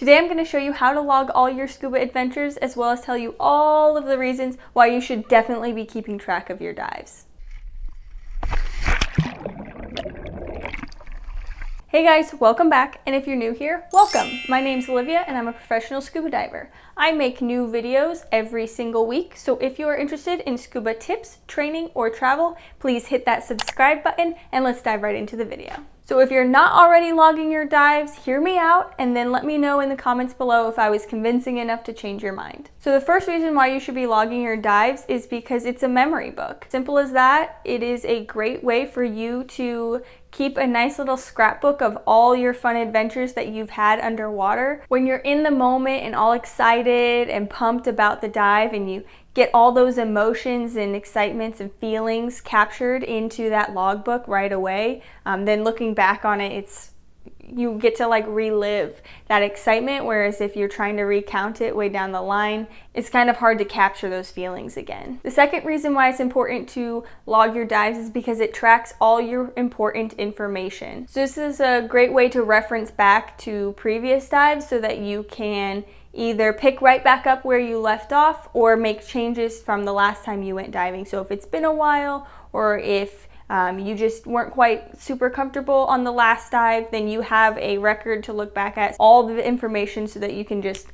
Today I'm going to show you how to log all your scuba adventures, as well as tell you all of the reasons why you should definitely be keeping track of your dives. Hey guys, welcome back, and if you're new here, welcome! My name's Olivia and I'm a professional scuba diver. I make new videos every single week, so if you are interested in scuba tips, training, or travel, please hit that subscribe button and let's dive right into the video. So if you're not already logging your dives, hear me out and then let me know in the comments below if I was convincing enough to change your mind. So the first reason why you should be logging your dives is because it's a memory book. Simple as that. It is a great way for you to keep a nice little scrapbook of all your fun adventures that you've had underwater. When you're in the moment and all excited and pumped about the dive and you get all those emotions and excitements and feelings captured into that logbook right away, then looking back on it, you get to like relive that excitement, whereas if you're trying to recount it way down the line, it's kind of hard to capture those feelings again. The second reason why it's important to log your dives is because it tracks all your important information. So this is a great way to reference back to previous dives so that you can either pick right back up where you left off or make changes from the last time you went diving. So if it's been a while, or if you just weren't quite super comfortable on the last dive, then you have a record to look back at, all the information, so that you can just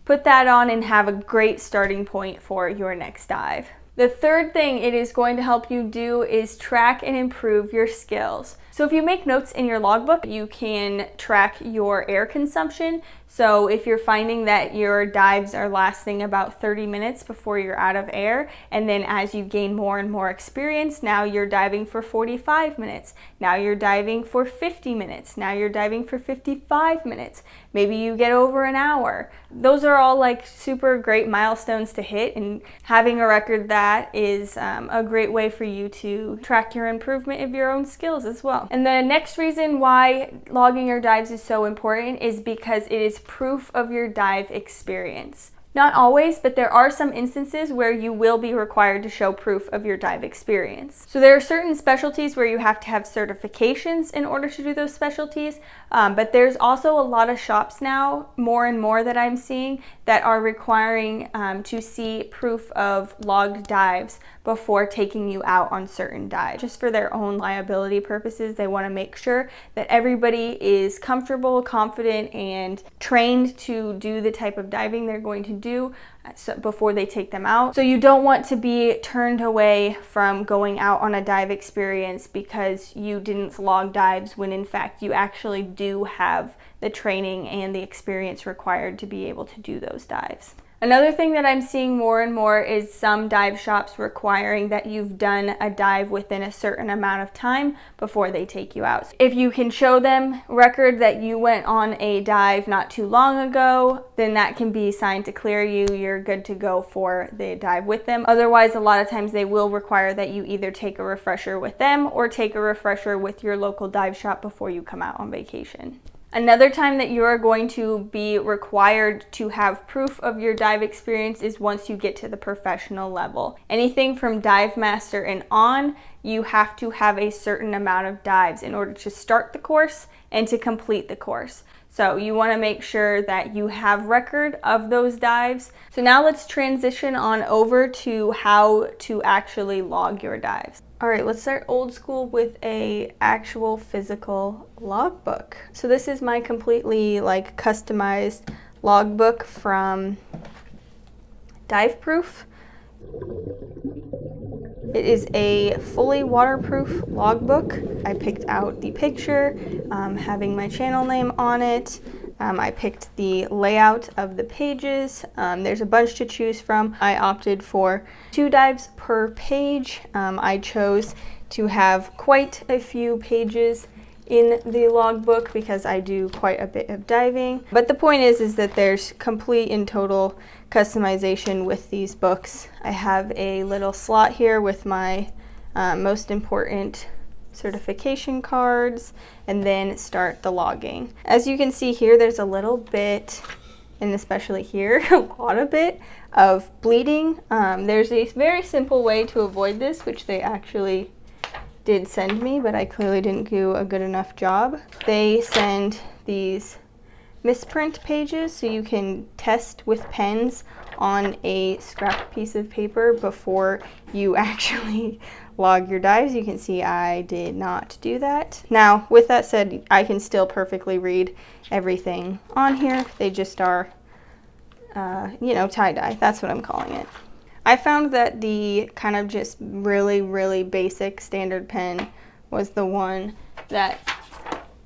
put that on and have a great starting point for your next dive. The third thing it is going to help you do is track and improve your skills. So if you make notes in your logbook, you can track your air consumption. So if you're finding that your dives are lasting about 30 minutes before you're out of air, and then as you gain more and more experience, now you're diving for 45 minutes, now you're diving for 50 minutes, now you're diving for 55 minutes, maybe you get over an hour. Those are all like super great milestones to hit, and having a record that is a great way for you to track your improvement of your own skills as well. And the next reason why logging your dives is so important is because it is proof of your dive experience. Not always, but there are some instances where you will be required to show proof of your dive experience. So there are certain specialties where you have to have certifications in order to do those specialties, but there's also a lot of shops now, more and more that I'm seeing, that are requiring to see proof of logged dives before taking you out on certain dives. Just for their own liability purposes, they want to make sure that everybody is comfortable, confident, and trained to do the type of diving they're going to do before they take them out. So you don't want to be turned away from going out on a dive experience because you didn't log dives, when in fact you actually do have the training and the experience required to be able to do those dives. Another thing that I'm seeing more and more is some dive shops requiring that you've done a dive within a certain amount of time before they take you out. If you can show them record that you went on a dive not too long ago, then that can be signed to clear you. You're good to go for the dive with them. Otherwise, a lot of times they will require that you either take a refresher with them or take a refresher with your local dive shop before you come out on vacation. Another time that you are going to be required to have proof of your dive experience is once you get to the professional level. Anything from dive master and on, you have to have a certain amount of dives in order to start the course and to complete the course. So you want to make sure that you have record of those dives. So now let's transition on over to how to actually log your dives. All right, let's start old school with a actual physical logbook. So this is my completely like customized logbook from Dive Proof. It is a fully waterproof logbook. I picked out the picture, having my channel name on it. I picked the layout of the pages. There's a bunch to choose from. I opted for 2 dives per page. I chose to have quite a few pages in the logbook because I do quite a bit of diving. But the point is that there's complete and total customization with these books. I have a little slot here with my most important certification cards, and then start the logging. As you can see here, there's a little bit, and especially here, a lot of bit of bleeding. There's a very simple way to avoid this, which they actually did send me, but I clearly didn't do a good enough job. They send these misprint pages, so you can test with pens on a scrap piece of paper before you actually log your dives. You can see I did not do that. Now, with that said, I can still perfectly read everything on here. They just are, you know, tie-dye. That's what I'm calling it. I found that the kind of just really, really basic standard pen was the one that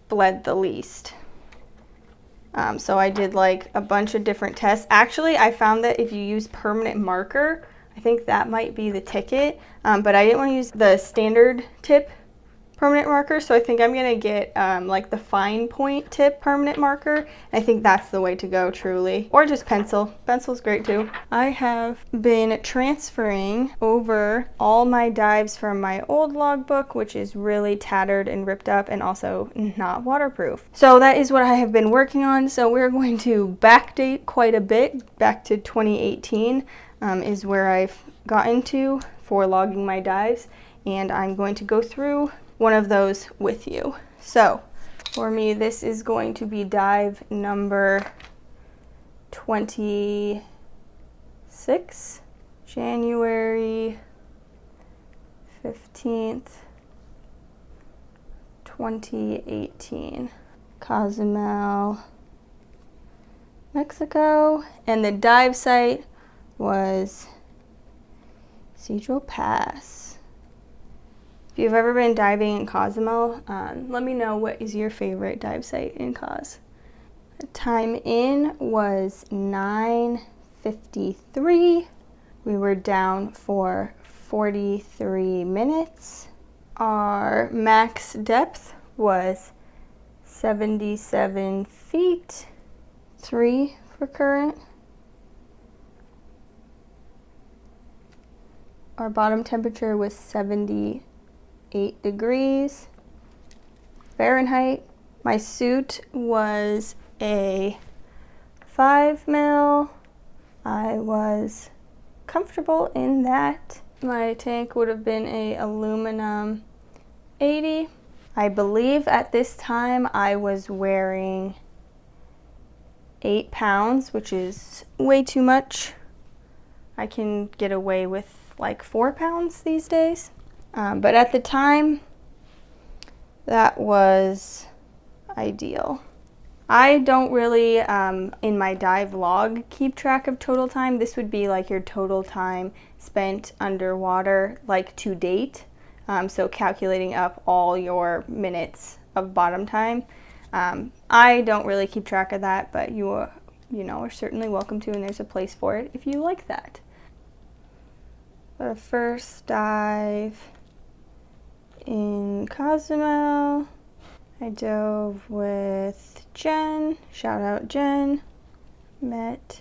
bled the least. So I did like a bunch of different tests. Actually, I found that if you use permanent marker, I think that might be the ticket, but I didn't want to use the standard tip permanent marker, so I think I'm gonna get like the fine point tip permanent marker. I think that's the way to go, truly. Or just pencil. Pencil's great too. I have been transferring over all my dives from my old logbook, which is really tattered and ripped up and also not waterproof. So that is what I have been working on. So we're going to backdate quite a bit. Back to 2018 is where I've gotten to for logging my dives, and I'm going to go through one of those with you. So for me, this is going to be dive number 26, January 15th, 2018, Cozumel, Mexico, and the dive site was Cedro Pass. If you've ever been diving in Cozumel, let me know what is your favorite dive site in Coz. The time in was 9:53. We were down for 43 minutes. Our max depth was 77 feet, 3 for current. Our bottom temperature was 78 degrees Fahrenheit. My suit was a 5 mil. I was comfortable in that. My tank would have been a aluminum 80. I believe at this time I was wearing 8 pounds, which is way too much. I can get away with like 4 pounds these days. But at the time, that was ideal. I don't really, in my dive log, keep track of total time. This would be like your total time spent underwater, like to date. So calculating up all your minutes of bottom time. I don't really keep track of that, but you are certainly welcome to, and there's a place for it if you like that. The first dive in Cozumel, I dove with Jen. Shout out Jen. Met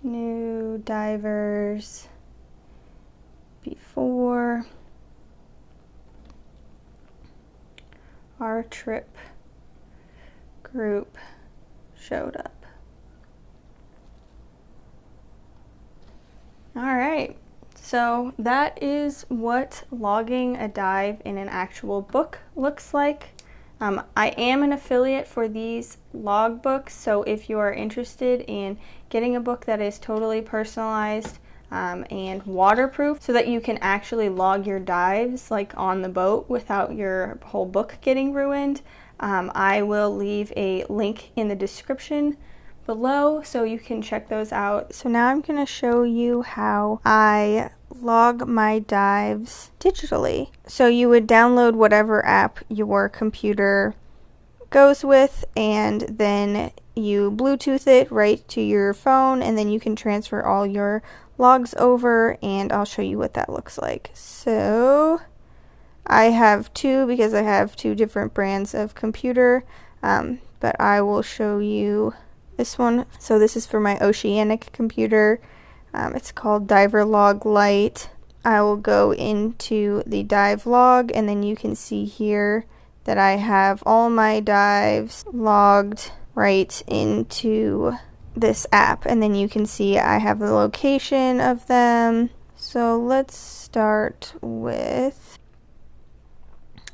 new divers before our trip group showed up. All right. So that is what logging a dive in an actual book looks like. I am an affiliate for these logbooks, so if you are interested in getting a book that is totally personalized and waterproof so that you can actually log your dives like on the boat without your whole book getting ruined, I will leave a link in the description below so you can check those out. So now I'm going to show you how I log my dives digitally. So you would download whatever app your computer goes with, and then you Bluetooth it right to your phone, and then you can transfer all your logs over, and I'll show you what that looks like. So I have two because I have two different brands of computer, but I will show you this one. So this is for my Oceanic computer. It's called Diver Log Lite. I will go into the dive log, and then you can see here that I have all my dives logged right into this app, and then you can see I have the location of them. So let's start with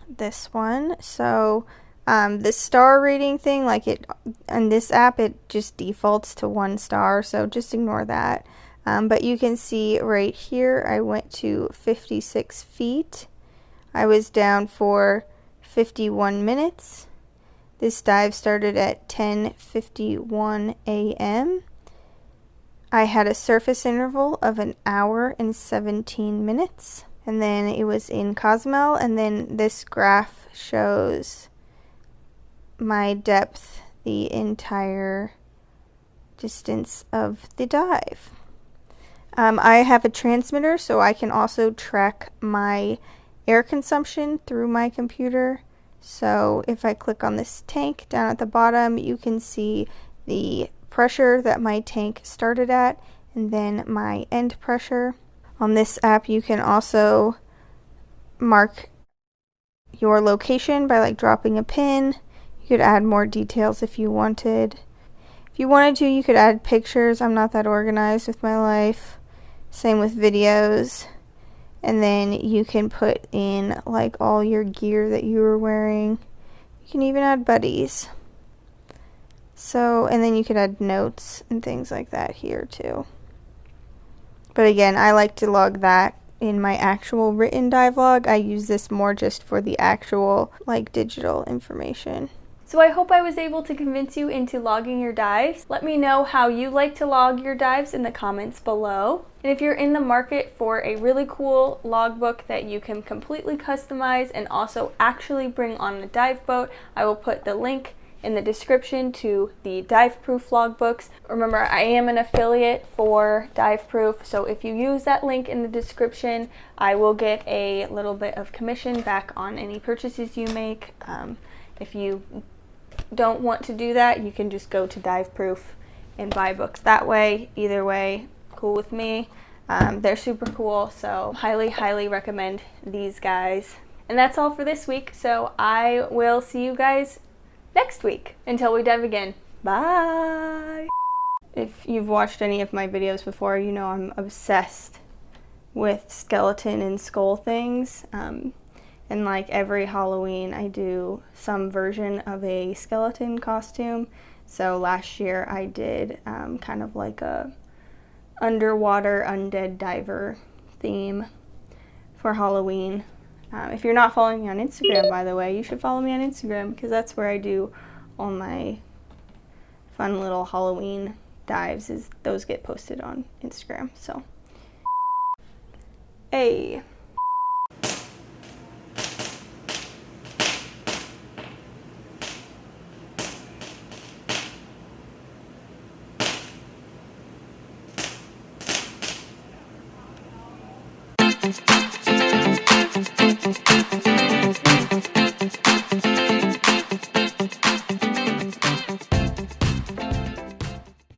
this one. So The star rating thing, like it on this app, it just defaults to 1 star, so just ignore that. But you can see right here, I went to 56 feet. I was down for 51 minutes. This dive started at 10:51 a.m. I had a surface interval of 1 hour and 17 minutes. And then it was in Cozumel, and then this graph shows my depth the entire distance of the dive. I have a transmitter, so I can also track my air consumption through my computer. So if I click on this tank down at the bottom, you can see the pressure that my tank started at and then my end pressure. On this app, you can also mark your location by like dropping a pin. You could add more details if you wanted. If you wanted to, you could add pictures. I'm not that organized with my life. Same with videos. And then you can put in like all your gear that you were wearing. You can even add buddies. So, and then you could add notes and things like that here too. But again, I like to log that in my actual written dive log. I use this more just for the actual like digital information. So I hope I was able to convince you into logging your dives. Let me know how you like to log your dives in the comments below. And if you're in the market for a really cool logbook that you can completely customize and also actually bring on a dive boat, I will put the link in the description to the Dive Proof logbooks. Remember, I am an affiliate for Dive Proof, so if you use that link in the description, I will get a little bit of commission back on any purchases you make. If you don't want to do that, you can just go to Dive Proof and buy books that way. Either way, cool with me. They're super cool, so highly recommend these guys. And that's all for this week, so I will see you guys next week until we dive again. Bye! If you've watched any of my videos before, you know I'm obsessed with skeleton and skull things. And like every Halloween, I do some version of a skeleton costume. So last year I did kind of like a underwater undead diver theme for Halloween. If you're not following me on Instagram, by the way, you should follow me on Instagram because that's where I do all my fun little Halloween dives. Those get posted on Instagram. So, hey.